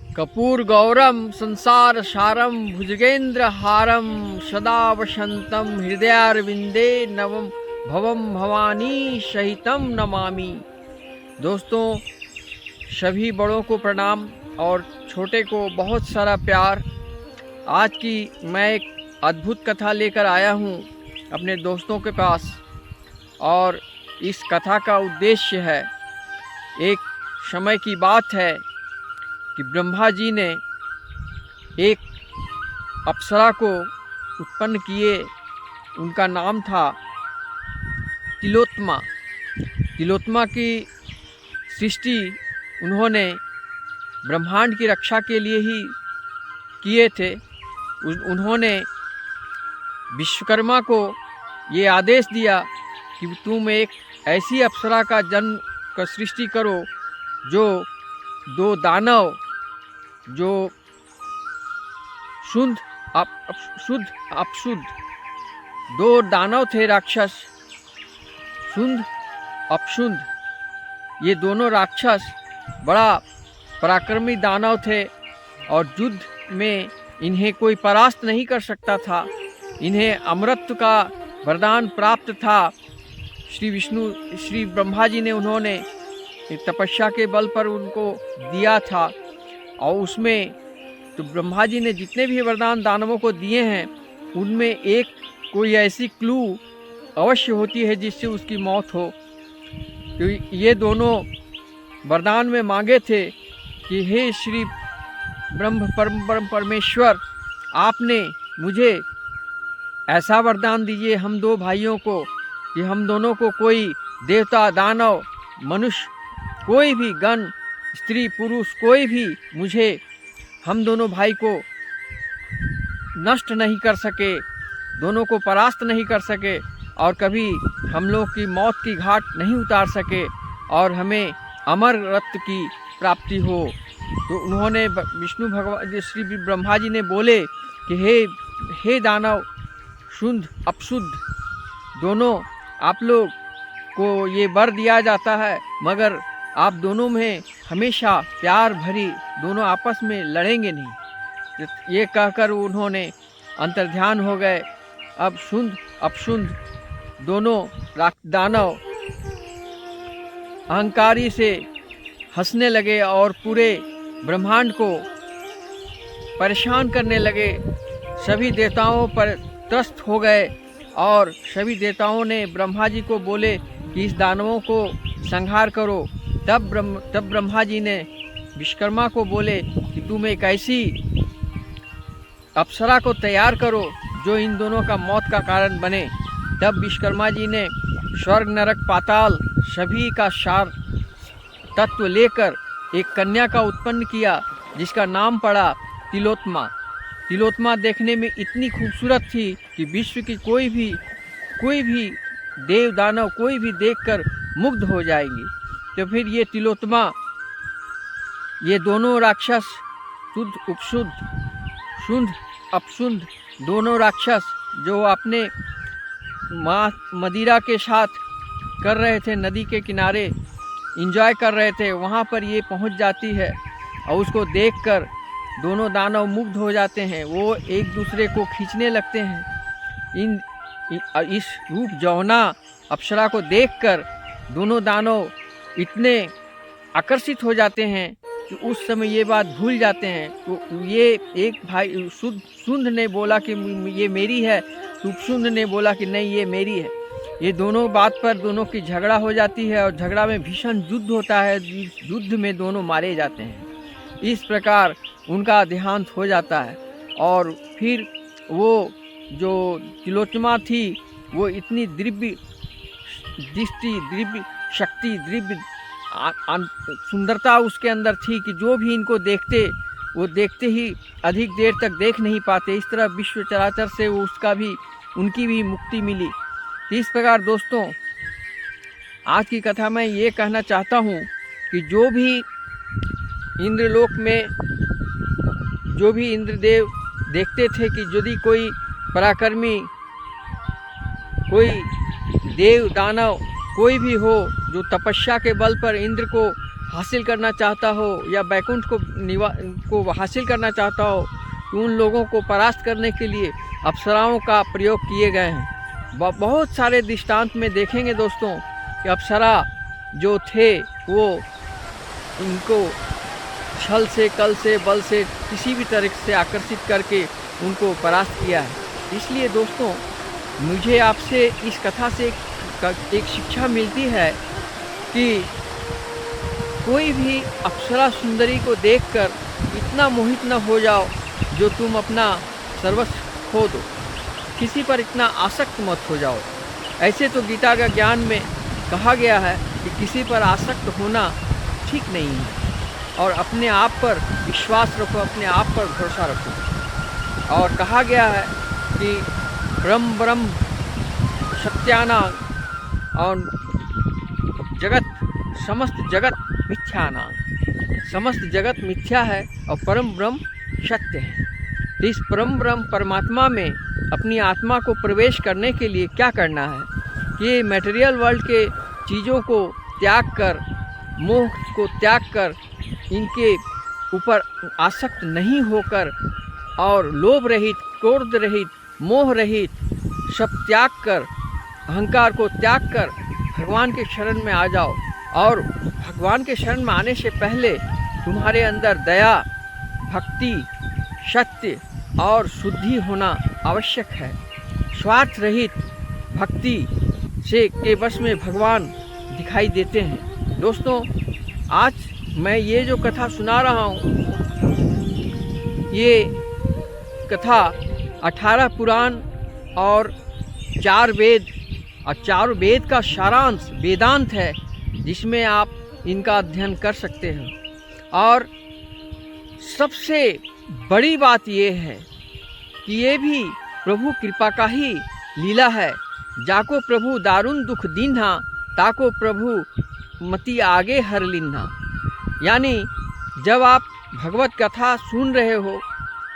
कपूर गौरम संसार सारम भुजगेंद्र हारम सदा वसंतम हृदयारविंदे नवम भवम भवानी सहितम नमामि। दोस्तों, सभी बड़ों को प्रणाम और छोटे को बहुत सारा प्यार। आज की मैं एक अद्भुत कथा लेकर आया हूँ अपने दोस्तों के पास, और इस कथा का उद्देश्य है, एक समय की बात है कि ब्रह्मा जी ने एक अप्सरा को उत्पन्न किए। उनका नाम था तिलोत्तमा। तिलोत्तमा की सृष्टि उन्होंने ब्रह्मांड की रक्षा के लिए ही किए थे। उन्होंने विश्वकर्मा को ये आदेश दिया कि तुम एक ऐसी अप्सरा का जन्म का सृष्टि करो जो दो दानव, जो शुद्ध अपशुद्ध दो दानव थे, राक्षस शुद्ध अपशुद्ध। ये दोनों राक्षस बड़ा पराक्रमी दानव थे और युद्ध में इन्हें कोई परास्त नहीं कर सकता था। इन्हें अमरत्व का वरदान प्राप्त था। श्री ब्रह्मा जी ने उन्होंने तपस्या के बल पर उनको दिया था, और उसमें तो ब्रह्मा जी ने जितने भी वरदान दानवों को दिए हैं उनमें एक कोई ऐसी क्लू अवश्य होती है जिससे उसकी मौत हो। तो ये दोनों वरदान में मांगे थे कि हे श्री परम परमेश्वर, आपने मुझे ऐसा वरदान दीजिए हम दो भाइयों को कि हम दोनों को कोई देवता दानव मनुष्य, कोई भी गण, स्त्री पुरुष, कोई भी मुझे हम दोनों भाई को नष्ट नहीं कर सके, दोनों को परास्त नहीं कर सके और कभी हम लोग की मौत की घाट नहीं उतार सके और हमें अमर रत्न की प्राप्ति हो। तो उन्होंने विष्णु भगवान श्री ब्रह्मा जी ने बोले कि हे दानव, शुद्ध अपशुद्ध दोनों, आप लोग को ये वर दिया जाता है, मगर आप दोनों में हमेशा प्यार भरी, दोनों आपस में लड़ेंगे नहीं। ये कहकर उन्होंने अंतर्ध्यान हो गए। अब शुद्ध अपशुद्ध दोनों दानव अहंकारी से हंसने लगे और पूरे ब्रह्मांड को परेशान करने लगे। सभी देवताओं पर त्रस्त हो गए और सभी देवताओं ने ब्रह्मा जी को बोले कि इस दानवों को संहार करो। तब ब्रह्मा जी ने विश्वकर्मा को बोले कि तुम एक ऐसी अप्सरा को तैयार करो जो इन दोनों का मौत का कारण बने। तब विश्वकर्मा जी ने स्वर्ग नरक पाताल सभी का सार तत्व लेकर एक कन्या का उत्पन्न किया जिसका नाम पड़ा तिलोत्तमा। तिलोत्तमा देखने में इतनी खूबसूरत थी कि विश्व की कोई भी देव दानव कोई भी देखकर मुग्ध हो जाएंगी। तो फिर ये तिलोत्तमा, ये दोनों राक्षस, शुद्ध उपशुद्ध, शुद्ध अपशुद्ध दोनों राक्षस जो अपने मदिरा के साथ कर रहे थे, नदी के किनारे एंजॉय कर रहे थे, वहाँ पर ये पहुँच जाती है और उसको देखकर दोनों दानव मुग्ध हो जाते हैं। वो एक दूसरे को खींचने लगते हैं। इस रूप जौना अप्सरा को देखकर दोनों दानव इतने आकर्षित हो जाते हैं कि उस समय ये बात भूल जाते हैं। तो ये एक भाई शुद्ध ने बोला कि ये मेरी है, उपशुद्ध ने बोला कि नहीं ये मेरी है। ये दोनों बात पर दोनों की झगड़ा हो जाती है और झगड़ा में भीषण युद्ध होता है। युद्ध में दोनों मारे जाते हैं। इस प्रकार उनका देहांत हो जाता है। और फिर वो जो तिलोत्तमा थी वो इतनी दिव्य दृष्टि, दिव्य शक्ति, दिव्य सुंदरता उसके अंदर थी कि जो भी इनको देखते वो देखते ही अधिक देर तक देख नहीं पाते। इस तरह विश्व चराचर से उनकी भी मुक्ति मिली। इस प्रकार दोस्तों, आज की कथा में ये कहना चाहता हूँ कि जो भी इंद्रलोक में जो भी इंद्रदेव देखते थे कि यदि कोई पराक्रमी, कोई देव दानव कोई भी हो जो तपस्या के बल पर इंद्र को हासिल करना चाहता हो या बैकुंठ को हासिल करना चाहता हो, तो उन लोगों को परास्त करने के लिए अप्सराओं का प्रयोग किए गए हैं। बहुत सारे दृष्टांत में देखेंगे दोस्तों कि अप्सरा जो थे वो इनको छल से, कल से, बल से, किसी भी तरह से आकर्षित करके उनको परास्त किया है। इसलिए दोस्तों मुझे आपसे इस कथा से एक शिक्षा मिलती है कि कोई भी अप्सरा सुंदरी को देखकर इतना मोहित न हो जाओ जो तुम अपना सर्वस्व खो दो, किसी पर इतना आसक्त मत हो जाओ। ऐसे तो गीता का ज्ञान में कहा गया है कि किसी पर आसक्त होना ठीक नहीं है और अपने आप पर विश्वास रखो, अपने आप पर भरोसा रखो। और कहा गया है कि ब्रह्म ब्रह्म सत्यानां और जगत समस्त जगत मिथ्यानां, समस्त जगत मिथ्या है और परम ब्रह्म सत्य है। तो इस परम ब्रह्म परमात्मा में अपनी आत्मा को प्रवेश करने के लिए क्या करना है कि मटेरियल वर्ल्ड के चीज़ों को त्याग कर, मोह को त्याग कर, इनके ऊपर आसक्त नहीं होकर और लोभ रहित, क्रोध रहित, मोह रहित सब त्याग कर, अहंकार को त्याग कर भगवान के शरण में आ जाओ। और भगवान के शरण में आने से पहले तुम्हारे अंदर दया, भक्ति, सत्य और शुद्धि होना आवश्यक है। स्वार्थ रहित भक्ति से के वश में भगवान दिखाई देते हैं। दोस्तों आज मैं ये जो कथा सुना रहा हूँ, ये कथा 18 पुराण और 4 वेद और 4 वेद का सारांश वेदांत है, जिसमें आप इनका अध्ययन कर सकते हैं। और सबसे बड़ी बात ये है कि ये भी प्रभु कृपा का ही लीला है। जाको प्रभु दारुण दुख दीन्हा, ताको प्रभु मति आगे हर लीन्हा। यानी जब आप भगवत कथा सुन रहे हो,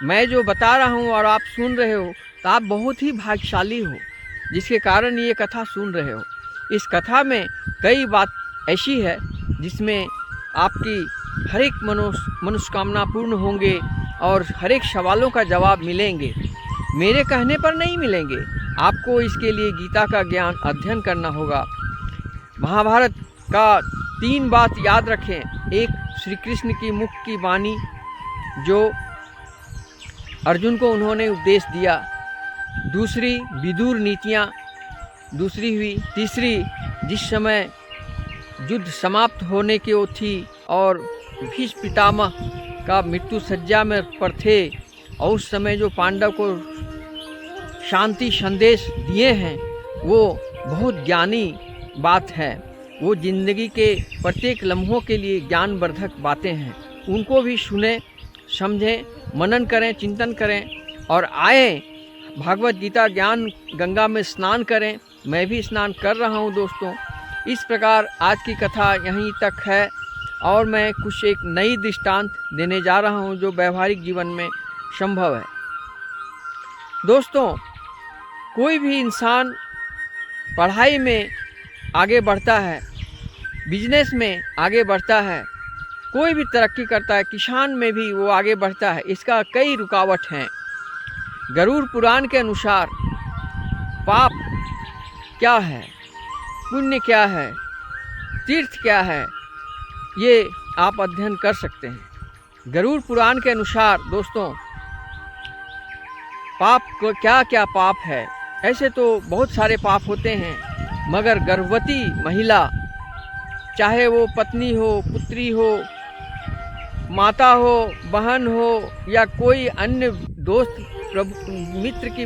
मैं जो बता रहा हूँ और आप सुन रहे हो, तो आप बहुत ही भाग्यशाली हो जिसके कारण ये कथा सुन रहे हो। इस कथा में कई बात ऐसी है जिसमें आपकी हर एक मनोकामना पूर्ण होंगे और हर एक सवालों का जवाब मिलेंगे। मेरे कहने पर नहीं मिलेंगे, आपको इसके लिए गीता का ज्ञान अध्ययन करना होगा। महाभारत का 3 बात याद रखें। एक, श्री कृष्ण की मुख की वाणी जो अर्जुन को उन्होंने उपदेश दिया। दूसरी, विदुर नीतियाँ दूसरी हुई। तीसरी, जिस समय युद्ध समाप्त होने की ओर थी और भीष्म पितामह का मृत्यु सज्जा में पर थे और उस समय जो पांडव को शांति संदेश दिए हैं, वो बहुत ज्ञानी बात है। वो जिंदगी के प्रत्येक लम्हों के लिए ज्ञानवर्धक बातें हैं। उनको भी सुने, समझें, मनन करें, चिंतन करें और आए भागवत गीता ज्ञान गंगा में स्नान करें। मैं भी स्नान कर रहा हूँ दोस्तों। इस प्रकार आज की कथा यहीं तक है और मैं कुछ एक नई दृष्टांत देने जा रहा हूँ जो व्यवहारिक जीवन में संभव है। दोस्तों, कोई भी इंसान पढ़ाई में आगे बढ़ता है, बिजनेस में आगे बढ़ता है, कोई भी तरक्की करता है, किसान में भी वो आगे बढ़ता है। इसका कई रुकावट हैं। गरुड़ पुराण के अनुसार पाप क्या है, पुण्य क्या है, तीर्थ क्या है, ये आप अध्ययन कर सकते हैं। गरुड़ पुराण के अनुसार दोस्तों पाप को क्या क्या पाप है, ऐसे तो बहुत सारे पाप होते हैं, मगर गर्भवती महिला, चाहे वो पत्नी हो, पुत्री हो, माता हो, बहन हो या कोई अन्य दोस्त मित्र की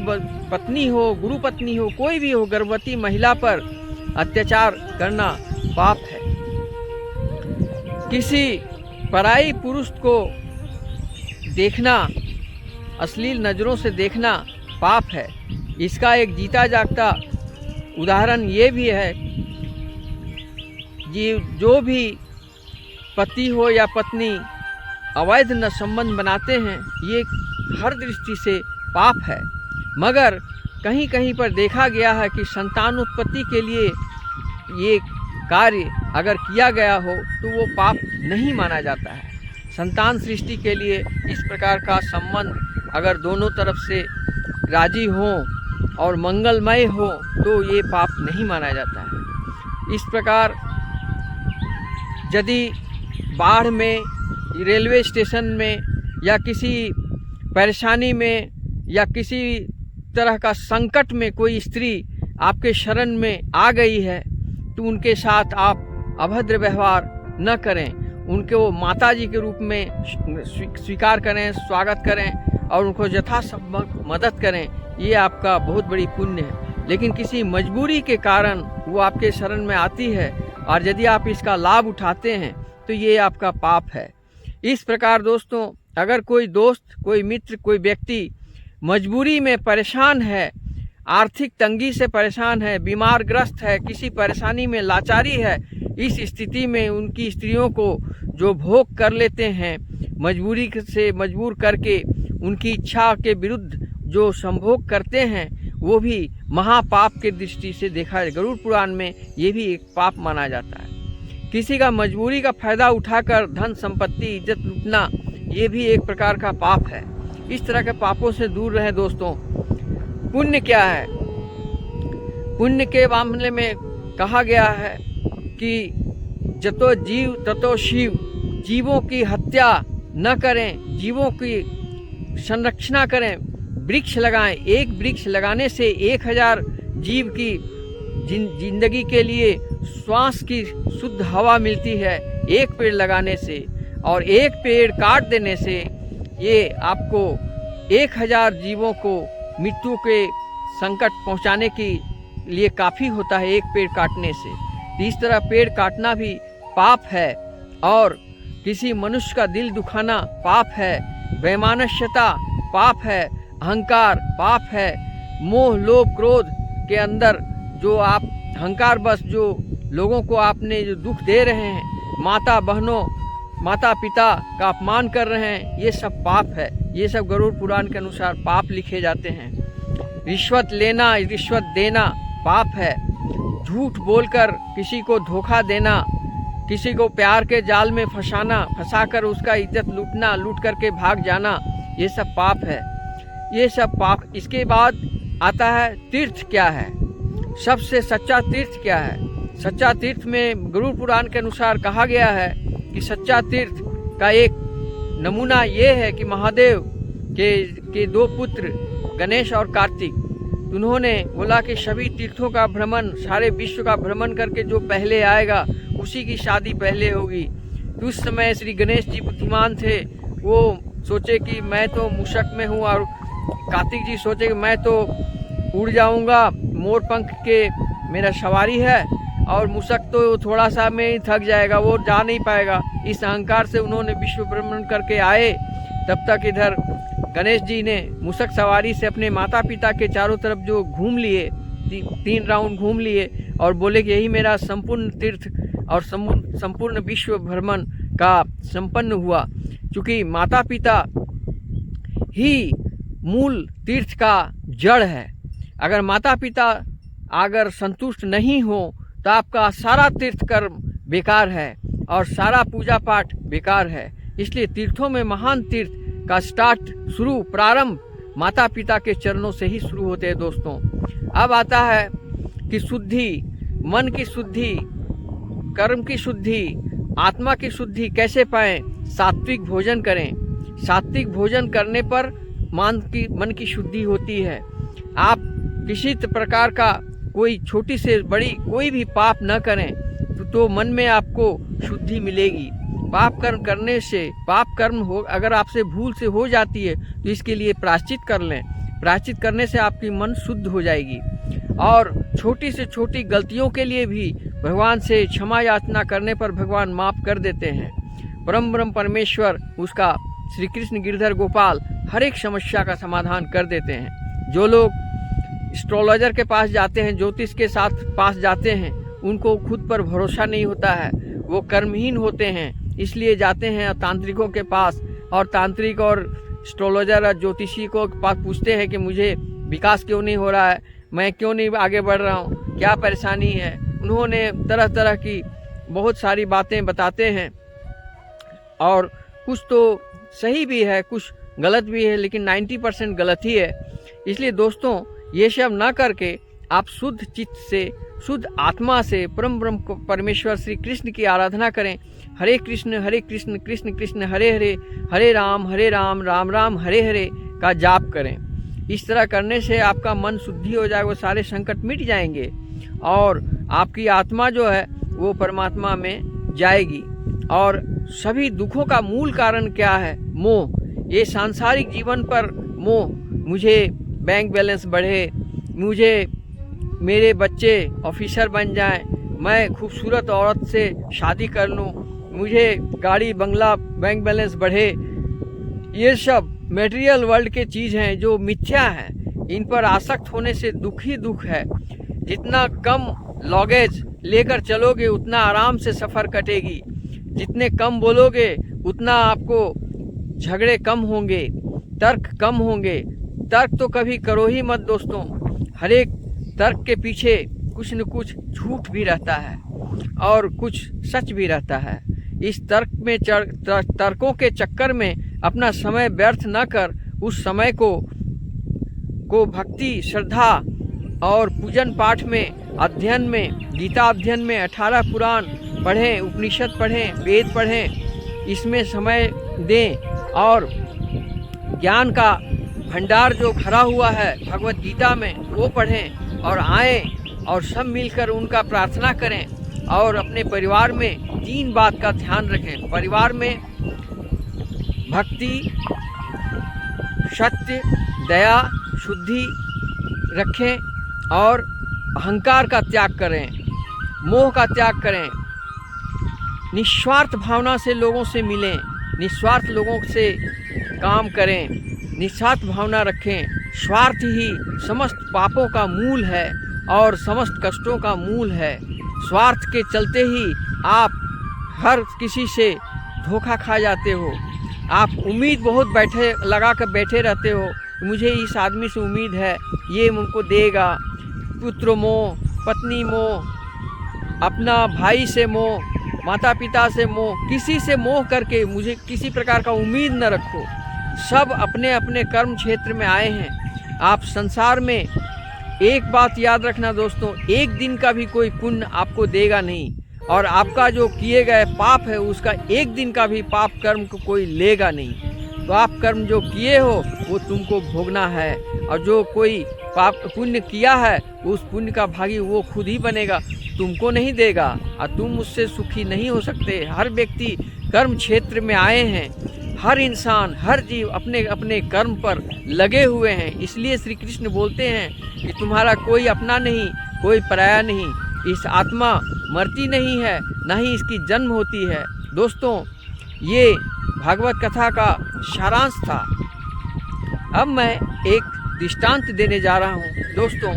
पत्नी हो, गुरु पत्नी हो, कोई भी हो, गर्भवती महिला पर अत्याचार करना पाप है। किसी पराई पुरुष को देखना, अश्लील नज़रों से देखना पाप है। इसका एक जीता जागता उदाहरण ये भी है कि जो भी पति हो या पत्नी अवैध न संबंध बनाते हैं, ये हर दृष्टि से पाप है। मगर कहीं कहीं पर देखा गया है कि संतान उत्पत्ति के लिए ये कार्य अगर किया गया हो तो वो पाप नहीं माना जाता है। संतान सृष्टि के लिए इस प्रकार का संबंध अगर दोनों तरफ से राजी हों और मंगलमय हो तो ये पाप नहीं माना जाता है। इस प्रकार यदि बाढ़ में, रेलवे स्टेशन में या किसी परेशानी में या किसी तरह का संकट में कोई स्त्री आपके शरण में आ गई है तो उनके साथ आप अभद्र व्यवहार न करें, उनको माता जी के रूप में स्वीकार करें, स्वागत करें और उनको यथासंभव मदद करें। ये आपका बहुत बड़ी पुण्य है। लेकिन किसी मजबूरी के कारण वो आपके शरण में आती है और यदि आप इसका लाभ उठाते हैं तो ये आपका पाप है। इस प्रकार दोस्तों, अगर कोई दोस्त, कोई मित्र, कोई व्यक्ति मजबूरी में परेशान है, आर्थिक तंगी से परेशान है, बीमार ग्रस्त है, किसी परेशानी में लाचारी है, इस स्थिति में उनकी स्त्रियों को जो भोग कर लेते हैं, मजबूरी से मजबूर करके उनकी इच्छा के विरुद्ध जो संभोग करते हैं, वो भी महापाप के दृष्टि से देखा है। गरुड़ पुराण में ये भी एक पाप माना जाता है। किसी का मजबूरी का फायदा उठाकर धन संपत्ति इज्जत लूटना, ये भी एक प्रकार का पाप है। इस तरह के पापों से दूर रहें दोस्तों। पुण्य क्या है? पुण्य के मामले में कहा गया है कि जतो जीव ततो शिव, जीवों की हत्या न करें, जीवों की संरक्षणा करें, वृक्ष लगाएं। एक वृक्ष लगाने से 1000 जीव की जिंदगी के लिए श्वास की शुद्ध हवा मिलती है एक पेड़ लगाने से, और एक पेड़ काट देने से ये आपको 1000 जीवों को मृत्यु के संकट पहुंचाने के लिए काफ़ी होता है एक पेड़ काटने से। इस तरह पेड़ काटना भी पाप है और किसी मनुष्य का दिल दुखाना पाप है, वैमानस्यता पाप है, अहंकार पाप है, मोह लोभ क्रोध के अंदर जो आप अहंकार बस जो लोगों को आपने जो दुख दे रहे हैं, माता बहनों, माता पिता का अपमान कर रहे हैं, ये सब पाप है। ये सब गरुड़ पुराण के अनुसार पाप लिखे जाते हैं। रिश्वत लेना, रिश्वत देना पाप है। झूठ बोलकर किसी को धोखा देना, किसी को प्यार के जाल में फंसाकर उसका इज्जत लूटना, लूट करके भाग जाना, ये सब पाप है। ये सब पाप। इसके बाद आता है तीर्थ क्या है, सबसे सच्चा तीर्थ क्या है। सच्चा तीर्थ में गरुड़ पुराण के अनुसार कहा गया है कि सच्चा तीर्थ का एक नमूना ये है कि महादेव के 2 पुत्र गणेश और कार्तिक, उन्होंने बोला कि सभी तीर्थों का भ्रमण, सारे विश्व का भ्रमण करके जो पहले आएगा उसी की शादी पहले होगी। तो उस समय श्री गणेश जी बुद्धिमान थे, वो सोचे कि मैं तो मूषक में हूँ, और कार्तिक जी सोचे कि मैं तो उड़ जाऊंगा, मोर पंख के मेरा सवारी है, और मूषक तो थोड़ा सा में ही थक जाएगा, वो जा नहीं पाएगा। इस अहंकार से उन्होंने विश्व भ्रमण करके आए। तब तक इधर गणेश जी ने मूषक सवारी से अपने माता पिता के चारों तरफ जो घूम लिए, 3 राउंड घूम लिए, और बोले कि यही मेरा संपूर्ण तीर्थ और संपूर्ण विश्व भ्रमण का संपन्न हुआ। क्योंकि माता पिता ही मूल तीर्थ का जड़ है। अगर माता पिता अगर संतुष्ट नहीं हो तो आपका सारा तीर्थ कर्म बेकार है और सारा पूजा पाठ बेकार है। इसलिए तीर्थों में महान तीर्थ का प्रारंभ माता पिता के चरणों से ही शुरू होते हैं दोस्तों। अब आता है कि शुद्धि, मन की शुद्धि, कर्म की शुद्धि, आत्मा की शुद्धि कैसे पाएं? सात्विक भोजन करें। सात्विक भोजन करने पर मन की शुद्धि होती है। आप किसी प्रकार का कोई छोटी से बड़ी कोई भी पाप न करें तो मन में आपको शुद्धि मिलेगी। पाप कर्म करने से, पाप कर्म हो अगर आपसे भूल से हो जाती है तो इसके लिए प्रायश्चित कर लें। प्रायश्चित करने से आपकी मन शुद्ध हो जाएगी। और छोटी से छोटी गलतियों के लिए भी भगवान से क्षमा याचना करने पर भगवान माफ़ कर देते हैं। परम ब्रह्म परमेश्वर, उसका श्री कृष्ण गिरधर गोपाल हर एक समस्या का समाधान कर देते हैं। जो लोग एस्ट्रोलॉजर के पास जाते हैं, ज्योतिष के साथ पास जाते हैं, उनको खुद पर भरोसा नहीं होता है, वो कर्महीन होते हैं, इसलिए जाते हैं तांत्रिकों के पास, और तांत्रिक और एस्ट्रोलॉजर और ज्योतिषी को पास पूछते हैं कि मुझे विकास क्यों नहीं हो रहा है, मैं क्यों नहीं आगे बढ़ रहा हूँ, क्या परेशानी है। उन्होंने तरह तरह की बहुत सारी बातें बताते हैं, और कुछ तो सही भी है, कुछ गलत भी है, लेकिन 90% गलत ही है। इसलिए दोस्तों, ये सब ना करके आप शुद्ध चित्त से, शुद्ध आत्मा से परम ब्रह्म परमेश्वर श्री कृष्ण की आराधना करें। हरे कृष्ण कृष्ण कृष्ण हरे हरे, हरे राम राम राम हरे हरे का जाप करें। इस तरह करने से आपका मन शुद्धि हो जाएगा, वो सारे संकट मिट जाएंगे और आपकी आत्मा जो है वो परमात्मा में जाएगी। और सभी दुखों का मूल कारण क्या है? मोह। ये सांसारिक जीवन पर मोह, मुझे बैंक बैलेंस बढ़े, मुझे मेरे बच्चे ऑफिसर बन जाएं, मैं खूबसूरत औरत से शादी कर लूं, मुझे गाड़ी बंगला बैंक बैलेंस बढ़े। ये सब मटेरियल वर्ल्ड के चीज़ हैं जो मिथ्या हैं। इन पर आसक्त होने से दुख ही दुख है। जितना कम लॉगेज लेकर चलोगे उतना आराम से सफ़र कटेगी, जितने कम बोलोगे उतना आपको झगड़े कम होंगे, तर्क कम होंगे। तर्क तो कभी करो ही मत दोस्तों। हर एक तर्क के पीछे कुछ न कुछ झूठ भी रहता है और कुछ सच भी रहता है। इस तर्क में तर्कों के चक्कर में अपना समय व्यर्थ न कर उस समय को भक्ति, श्रद्धा और पूजन पाठ में, अध्ययन में, गीता अध्ययन में, 18 पुराण पढ़ें, उपनिषद पढ़ें, वेद पढ़ें, इसमें समय दें और ज्ञान का भंडार जो भरा हुआ है भगवत गीता में वो पढ़ें और आएँ और सब मिलकर उनका प्रार्थना करें। और अपने परिवार में 3 बात का ध्यान रखें। परिवार में भक्ति, सत्य, दया, शुद्धि रखें और अहंकार का त्याग करें, मोह का त्याग करें। निस्वार्थ भावना से लोगों से मिलें, निस्वार्थ लोगों से काम करें, निस्वार्थ भावना रखें। स्वार्थ ही समस्त पापों का मूल है और समस्त कष्टों का मूल है। स्वार्थ के चलते ही आप हर किसी से धोखा खा जाते हो। आप उम्मीद बहुत लगा कर बैठे रहते हो, मुझे इस आदमी से उम्मीद है, ये मुझको देगा। पुत्र मोह, पत्नी मोह, अपना भाई से मोह, माता पिता से मोह, किसी से मोह करके मुझे किसी प्रकार का उम्मीद न रखो। सब अपने अपने कर्म क्षेत्र में आए हैं। आप संसार में एक बात याद रखना दोस्तों, एक दिन का भी कोई पुण्य आपको देगा नहीं, और आपका जो किए गए पाप है उसका एक दिन का भी पाप कर्म को कोई लेगा नहीं। तो आप कर्म जो किए हो वो तुमको भोगना है, और जो कोई पाप पुण्य किया है उस पुण्य का भागी वो खुद ही बनेगा, तुमको नहीं देगा, और तुम उससे सुखी नहीं हो सकते। हर व्यक्ति कर्म क्षेत्र में आए हैं, हर इंसान, हर जीव अपने अपने कर्म पर लगे हुए हैं। इसलिए श्री कृष्ण बोलते हैं कि तुम्हारा कोई अपना नहीं, कोई पराया नहीं। इस आत्मा मरती नहीं है, ना ही इसकी जन्म होती है। दोस्तों, ये भागवत कथा का सारांश था। अब मैं एक दृष्टांत देने जा रहा हूँ। दोस्तों,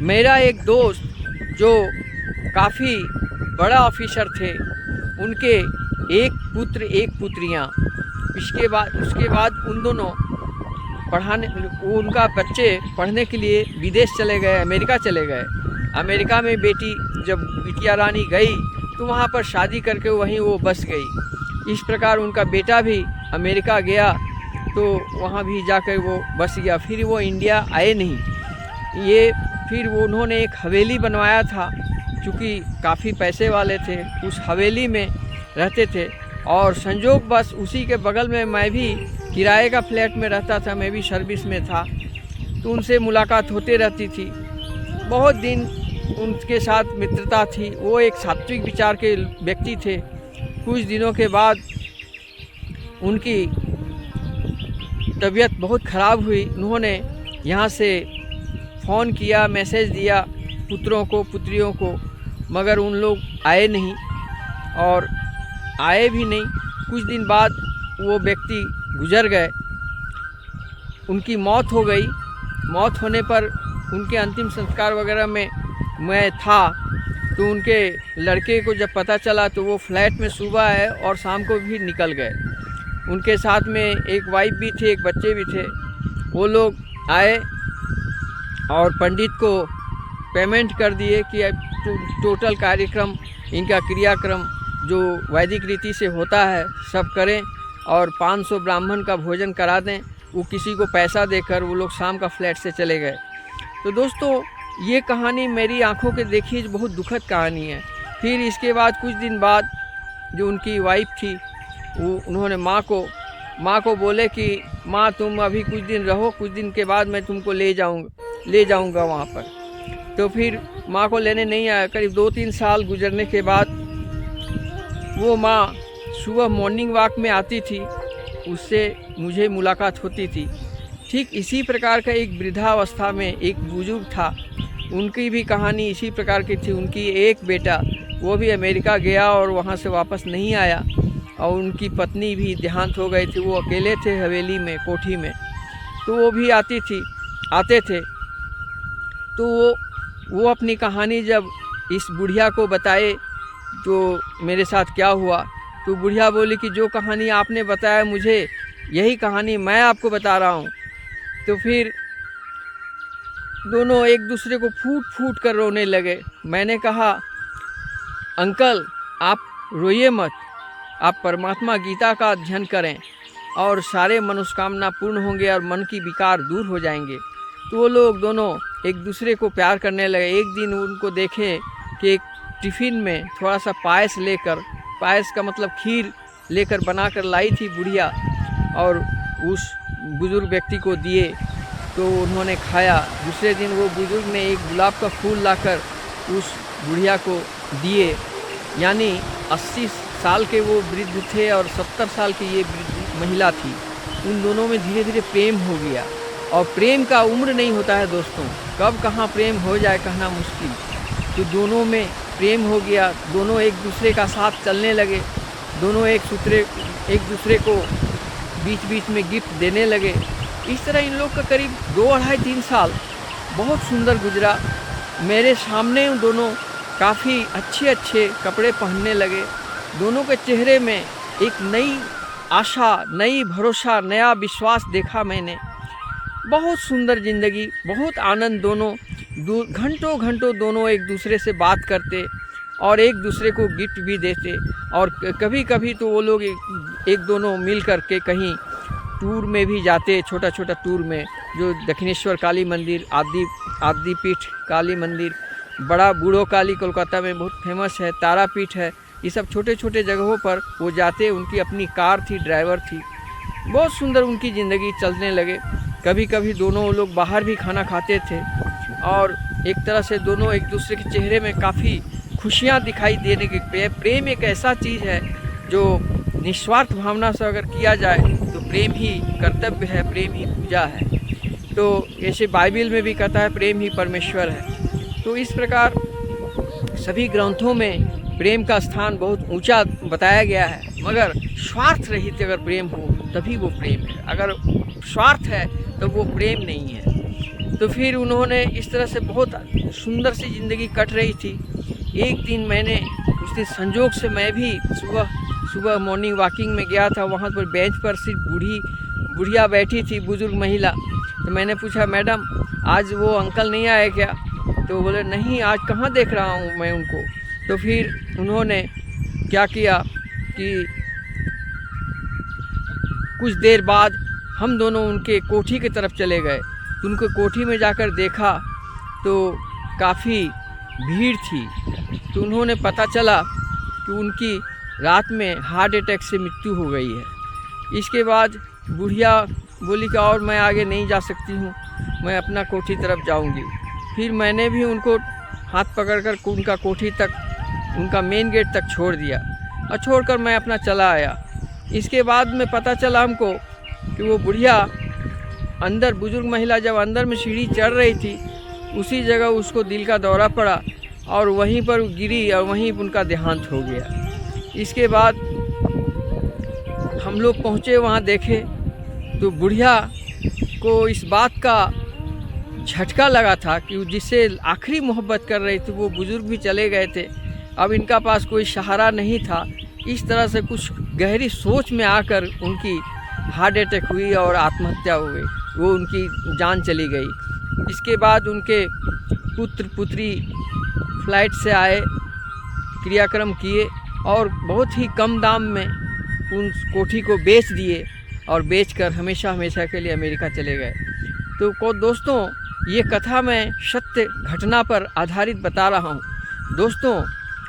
मेरा एक दोस्त जो काफ़ी बड़ा ऑफिसर थे, उनके एक पुत्र एक पुत्रियाँ, उसके बाद उन दोनों उनका बच्चे पढ़ने के लिए विदेश चले गए, अमेरिका चले गए। अमेरिका में जब बिटिया रानी गई तो वहाँ पर शादी करके वहीं वो बस गई। इस प्रकार उनका बेटा भी अमेरिका गया तो वहाँ भी जाकर वो बस गया। फिर वो इंडिया आए नहीं। फिर वो उन्होंने एक हवेली बनवाया था, चूँकि काफ़ी पैसे वाले थे, उस हवेली में रहते थे। और संजोग बस उसी के बगल में मैं भी किराए का फ्लैट में रहता था, मैं भी सर्विस में था, तो उनसे मुलाकात होते रहती थी। बहुत दिन उनके साथ मित्रता थी। वो एक सात्विक विचार के व्यक्ति थे। कुछ दिनों के बाद उनकी तबीयत बहुत ख़राब हुई। उन्होंने यहाँ से फ़ोन किया, मैसेज दिया पुत्रों को, पुत्रियों को, मगर उन लोग आए नहीं और आए भी नहीं। कुछ दिन बाद वो व्यक्ति गुजर गए, उनकी मौत हो गई। मौत होने पर उनके अंतिम संस्कार वगैरह में मैं था, तो उनके लड़के को जब पता चला तो वो फ्लैट में सुबह आए और शाम को भी निकल गए। उनके साथ में एक वाइफ भी थी, एक बच्चे भी थे। वो लोग आए और पंडित को पेमेंट कर दिए कि टोटल कार्यक्रम, इनका क्रियाक्रम जो वैदिक रीति से होता है सब करें और 500 ब्राह्मण का भोजन करा दें। वो किसी को पैसा देकर वो लोग शाम का फ्लैट से चले गए। तो दोस्तों ये कहानी मेरी आंखों के देखी बहुत दुखद कहानी है। फिर इसके बाद कुछ दिन बाद जो उनकी वाइफ थी वो उन्होंने माँ को बोले कि माँ तुम अभी कुछ दिन रहो, कुछ दिन के बाद मैं तुमको ले जाऊँगा वहाँ पर। तो फिर माँ को लेने नहीं आया। करीब 2-3 साल गुजरने के बाद वो माँ सुबह मॉर्निंग वॉक में आती थी, उससे मुझे मुलाकात होती थी। ठीक इसी प्रकार का एक वृद्धावस्था में एक बुजुर्ग था, उनकी भी कहानी इसी प्रकार की थी। उनकी एक बेटा वो भी अमेरिका गया और वहाँ से वापस नहीं आया और उनकी पत्नी भी देहांत हो गई थी। वो अकेले थे हवेली में, कोठी में। तो वो भी आते थे। तो वो अपनी कहानी जब इस बुढ़िया को बताए तो मेरे साथ क्या हुआ, तो बुढ़िया बोली कि जो कहानी आपने बताया मुझे, यही कहानी मैं आपको बता रहा हूँ। तो फिर दोनों एक दूसरे को फूट फूट कर रोने लगे। मैंने कहा अंकल आप रोइए मत, आप परमात्मा गीता का अध्ययन करें और सारे मनोकामना पूर्ण होंगे और मन की विकार दूर हो जाएंगे। तो वो लोग दोनों एक दूसरे को प्यार करने लगे। एक दिन उनको देखे कि एक टिफ़िन में थोड़ा सा पायस का मतलब खीर लेकर बनाकर लाई थी बुढ़िया और उस बुज़ुर्ग व्यक्ति को दिए। तो उन्होंने खाया। दूसरे दिन वो बुज़ुर्ग ने एक गुलाब का फूल लाकर उस बुढ़िया को दिए। यानी 80 साल के वो वृद्ध थे और 70 साल की ये महिला थी। उन दोनों में धीरे धीरे प्रेम हो गया। और प्रेम का उम्र नहीं होता है दोस्तों, कब कहाँ प्रेम हो जाए कहना मुश्किल। तो दोनों में प्रेम हो गया, दोनों एक दूसरे का साथ चलने लगे, दोनों एक दूसरे को बीच बीच में गिफ्ट देने लगे। इस तरह इन लोग का करीब 2-2.5-3 साल बहुत सुंदर गुजरा। मेरे सामने उन दोनों काफ़ी अच्छे कपड़े पहनने लगे। दोनों के चेहरे में एक नई आशा, नई भरोसा, नया विश्वास देखा मैंने। बहुत सुंदर ज़िंदगी, बहुत आनंद। दोनों घंटों दोनों एक दूसरे से बात करते और एक दूसरे को गिफ्ट भी देते। और कभी कभी तो वो लोग एक दोनों मिल कर के कहीं टूर में भी जाते, छोटा टूर में, जो दक्षिणेश्वर काली मंदिर, आदिपीठ काली मंदिर, बड़ा बूढ़ो काली कोलकाता में बहुत फेमस है, तारापीठ है। ये सब छोटे जगहों पर वो जाते। उनकी अपनी कार थी, ड्राइवर थी। बहुत सुंदर उनकी ज़िंदगी चलने लगे। कभी कभी दोनों लोग बाहर भी खाना खाते थे और एक तरह से दोनों एक दूसरे के चेहरे में काफ़ी खुशियाँ दिखाई देने के। प्रेम एक ऐसा चीज़ है जो निस्वार्थ भावना से अगर किया जाए तो प्रेम ही कर्तव्य है, प्रेम ही पूजा है। तो ऐसे बाइबल में भी कहता है प्रेम ही परमेश्वर है। तो इस प्रकार सभी ग्रंथों में प्रेम का स्थान बहुत ऊंचा बताया गया है। मगर स्वार्थ रहित अगर प्रेम हो तभी वो प्रेम है, अगर स्वार्थ है तो वो प्रेम नहीं है। तो फिर उन्होंने इस तरह से बहुत सुंदर सी ज़िंदगी कट रही थी। एक दिन उस दिन संजोग से मैं भी सुबह मॉर्निंग वॉकिंग में गया था। वहाँ पर बेंच पर सिर्फ बुढ़िया बैठी थी, बुजुर्ग महिला। तो मैंने पूछा मैडम आज वो अंकल नहीं आए क्या? तो बोले नहीं, आज कहाँ देख रहा हूँ मैं उनको। तो फिर उन्होंने क्या किया कि कुछ देर बाद हम दोनों उनके कोठी की तरफ चले गए। तो उनके कोठी में जाकर देखा तो काफ़ी भीड़ थी। तो उन्होंने पता चला कि उनकी रात में हार्ट अटैक से मृत्यु हो गई है। इसके बाद बुढ़िया बोली कि और मैं आगे नहीं जा सकती हूँ, मैं अपना कोठी तरफ जाऊँगी। फिर मैंने भी उनको हाथ पकड़कर उनका कोठी तक, उनका मेन गेट तक छोड़ दिया और छोड़कर मैं अपना चला आया। इसके बाद में पता चला हमको कि वो बुढ़िया अंदर, बुजुर्ग महिला जब अंदर में सीढ़ी चढ़ रही थी उसी जगह उसको दिल का दौरा पड़ा और वहीं पर गिरी और वहीं उनका देहांत हो गया। इसके बाद हम लोग पहुँचे, वहाँ देखे तो बुढ़िया को इस बात का झटका लगा था कि जिससे आखिरी मोहब्बत कर रही थी वो बुजुर्ग भी चले गए थे। अब इनका पास कोई सहारा नहीं था। इस तरह से कुछ गहरी सोच में आकर उनकी हार्ट अटैक हुई और आत्महत्या हो गई, वो उनकी जान चली गई। इसके बाद उनके पुत्र पुत्री फ्लाइट से आए, क्रियाक्रम किए और बहुत ही कम दाम में उन कोठी को बेच दिए और बेचकर हमेशा हमेशा के लिए अमेरिका चले गए। तो दोस्तों, ये कथा मैं सत्य घटना पर आधारित बता रहा हूँ। दोस्तों,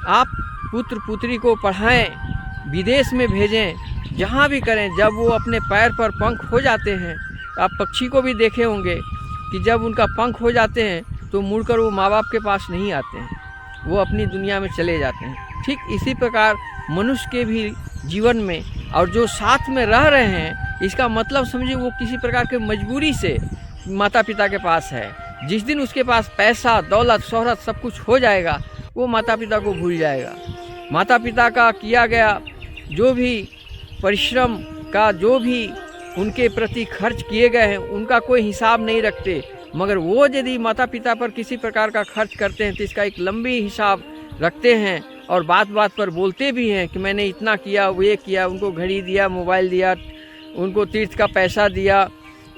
आप पुत्र पुत्री को पढ़ाएं, विदेश में भेजें, जहाँ भी करें। जब वो अपने पैर पर पंख हो जाते हैं, आप पक्षी को भी देखे होंगे कि जब उनका पंख हो जाते हैं तो मुड़कर वो माँ बाप के पास नहीं आते हैं, वो अपनी दुनिया में चले जाते हैं। ठीक इसी प्रकार मनुष्य के भी जीवन में, और जो साथ में रह रहे हैं, इसका मतलब समझिए वो किसी प्रकार के मजबूरी से माता पिता के पास है। जिस दिन उसके पास पैसा, दौलत, शोहरत सब कुछ हो जाएगा, वो माता पिता को भूल जाएगा। माता पिता का किया गया जो भी परिश्रम का, जो भी उनके प्रति खर्च किए गए हैं, उनका कोई हिसाब नहीं रखते। मगर वो यदि माता पिता पर किसी प्रकार का खर्च करते हैं तो इसका एक लंबी हिसाब रखते हैं और बात बात पर बोलते भी हैं कि मैंने इतना किया, वो ये किया, उनको घड़ी दिया, मोबाइल दिया, उनको तीर्थ का पैसा दिया,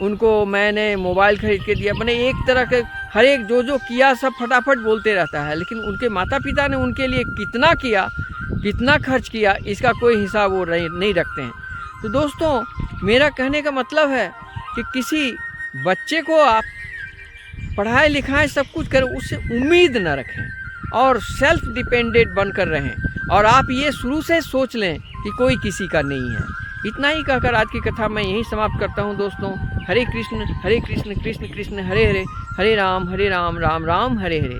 उनको मैंने मोबाइल खरीद के दिया। मैंने एक तरह के हर एक जो किया सब फटाफट बोलते रहता है, लेकिन उनके माता पिता ने उनके लिए कितना किया, कितना खर्च किया, इसका कोई हिसाब वो नहीं रखते हैं। तो दोस्तों, मेरा कहने का मतलब है कि किसी बच्चे को आप पढ़ाएं लिखाएं, सब कुछ करें, उससे उम्मीद न रखें और सेल्फ डिपेंडेंट बनकर रहें। और आप ये शुरू से सोच लें कि कोई किसी का नहीं है। इतना ही कहकर आज की कथा मैं यहीं समाप्त करता हूँ दोस्तों। हरे कृष्ण कृष्ण कृष्ण हरे हरे, हरे राम राम राम हरे हरे।